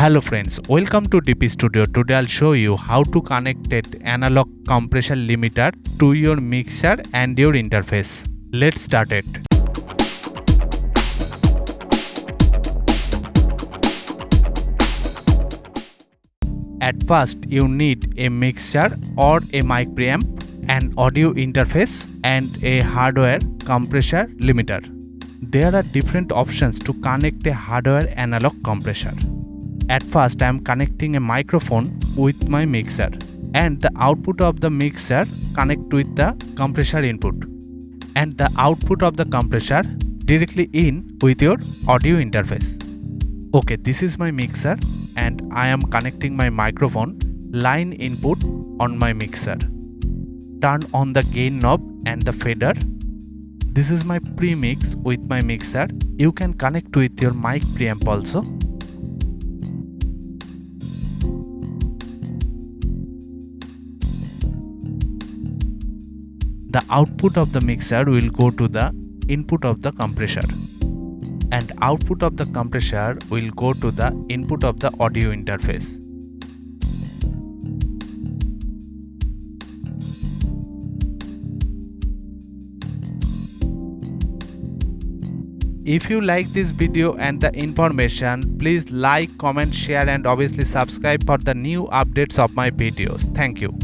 Hello friends, welcome to DP Studio. Today I'll show you how to connect an analog compressor limiter to your mixer and your interface. Let's start it. At first you need a mixer or a mic preamp, an audio interface and a hardware compressor limiter. There are different options to connect a hardware analog compressor. At first I am connecting a microphone with my mixer and the output of the mixer connect with the compressor input and the output of the compressor directly in with your audio interface. Okay, this is my mixer and I am connecting my microphone line input on my mixer. Turn on the gain knob and the fader. This is my premix with my mixer. You can connect with your mic preamp also. The output of the mixer will go to the input of the compressor and output of the compressor will go to the input of the audio interface. If you like this video and the information, please like, comment, share and obviously subscribe for the new updates of my videos. Thank you.